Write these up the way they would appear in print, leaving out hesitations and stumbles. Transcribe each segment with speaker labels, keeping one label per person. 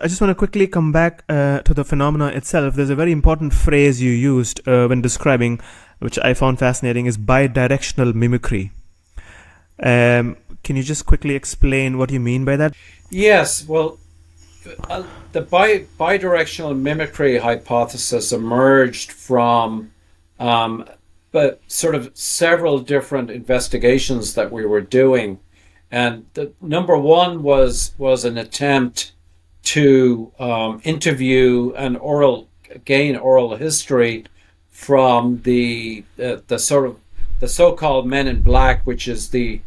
Speaker 1: I just want to quickly come back to the phenomena itself. There's a very important phrase you used when describing, which I found fascinating, is bi-directional mimicry. Can you just quickly explain what you mean by that?
Speaker 2: Yes, well, the bidirectional mimicry hypothesis emerged from but sort of several different investigations that we were doing. And the number one was an attempt to interview and gain oral history from the sort of the so-called Men in Black, which is the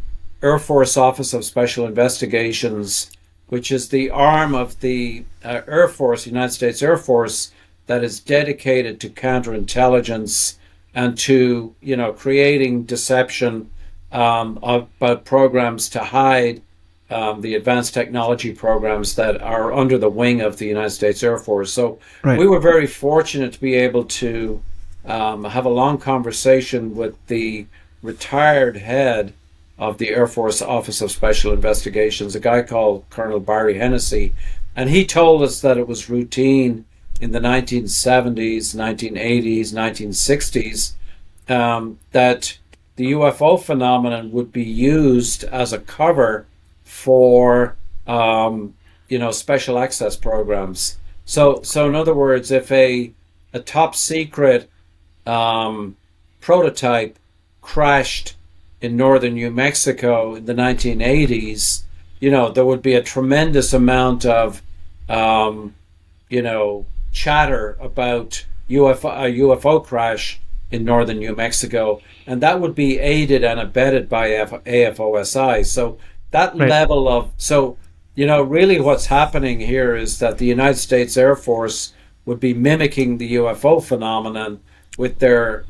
Speaker 2: Air Force Office of Special Investigations, which is the arm of the Air Force, United States Air Force, that is dedicated to counterintelligence and to, creating deception about programs to hide the advanced technology programs that are under the wing of the United States Air Force. So
Speaker 1: Right.
Speaker 2: we were very fortunate to be able to have a long conversation with the retired head of the Air Force Office of Special Investigations, a guy called Colonel Barry Hennessy. And he told us that it was routine in the 1970s, 1980s, 1960s, that the UFO phenomenon would be used as a cover for, special access programs. So in other words, if a top secret prototype crashed in northern New Mexico in the 1980s, there would be a tremendous amount of, chatter about a UFO crash in northern New Mexico, and that would be aided and abetted by AFOSI. So that
Speaker 1: Right.
Speaker 2: level of, really what's happening here is that the United States Air Force would be mimicking the UFO phenomenon with their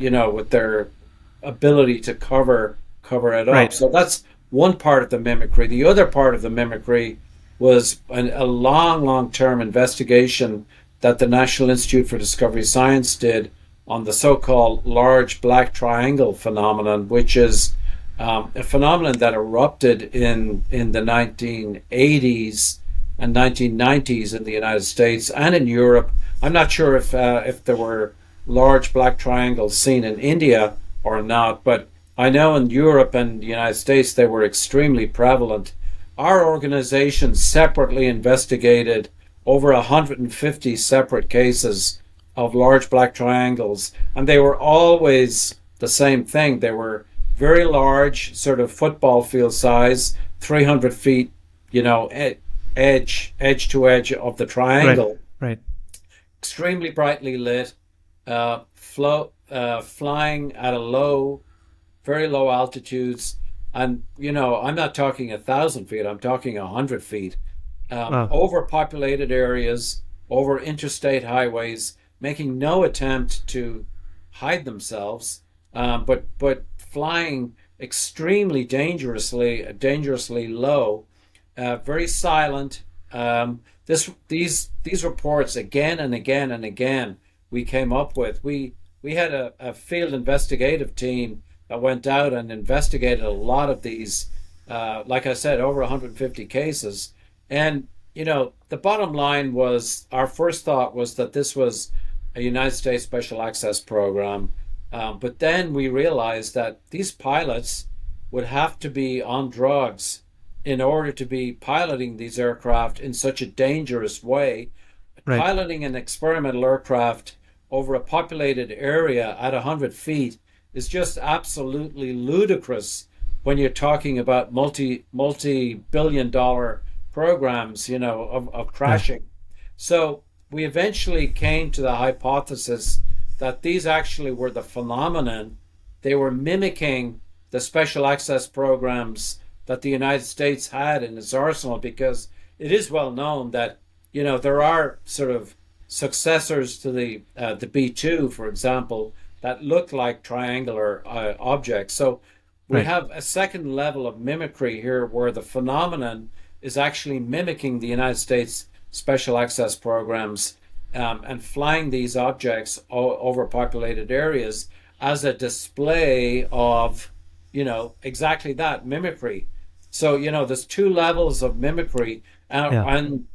Speaker 2: ability to cover it up.
Speaker 1: Right.
Speaker 2: So that's one part of the mimicry. The other part of the mimicry was a long-term investigation that the National Institute for Discovery Science did on the so-called large black triangle phenomenon, which is a phenomenon that erupted in the 1980s and 1990s in the United States and in Europe. I'm not sure if there were large black triangles seen in India or not, but I know in Europe and the United States they were extremely prevalent. Our organization separately investigated over 150 separate cases of large black triangles, and they were always the same thing. They were very large, sort of football field size, 300 feet, edge to edge of the
Speaker 1: Right.
Speaker 2: triangle,
Speaker 1: Right.
Speaker 2: extremely brightly lit, flying at very low altitudes. And, I'm not talking 1,000 feet, I'm talking 100 feet,
Speaker 1: Wow.
Speaker 2: overpopulated areas, over interstate highways, making no attempt to hide themselves, but flying extremely dangerously low, very silent. These reports again and again and again we came up with. We had a field investigative team that went out and investigated a lot of these. Like I said, over 150 cases, and the bottom line was our first thought was that this was a United States Special Access Program, but then we realized that these pilots would have to be on drugs in order to be piloting these aircraft in such a dangerous way.
Speaker 1: Right.
Speaker 2: Piloting an experimental aircraft over a populated area at 100 feet is just absolutely ludicrous when you're talking about multi-billion dollar programs, of
Speaker 1: Right.
Speaker 2: crashing. So we eventually came to the hypothesis that these actually were the phenomenon. They were mimicking the special access programs that the United States had in its arsenal, because it is well known that there are sort of successors to the B-2, for example, that look like triangular objects. So we
Speaker 1: Right.
Speaker 2: have a second level of mimicry here, where the phenomenon is actually mimicking the United States special access programs, and flying these objects over populated areas as a display of, exactly that mimicry. So, there's two levels of mimicry,
Speaker 1: Yeah.
Speaker 2: and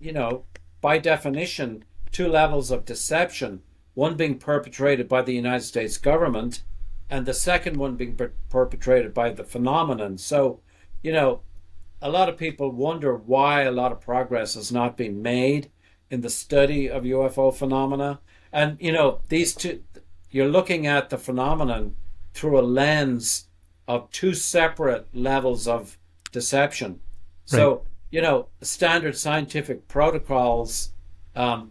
Speaker 2: by definition, two levels of deception, one being perpetrated by the United States government and the second one being perpetrated by the phenomenon. So, a lot of people wonder why a lot of progress has not been made in the study of UFO phenomena. And, these two, you're looking at the phenomenon through a lens of two separate levels of deception. So, standard scientific protocols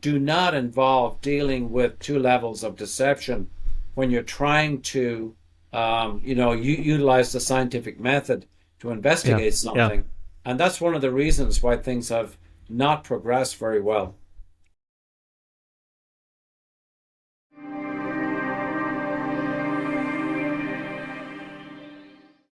Speaker 2: do not involve dealing with two levels of deception when you're trying to, utilize the scientific method to investigate something. And that's one of the reasons why things have not progressed very well.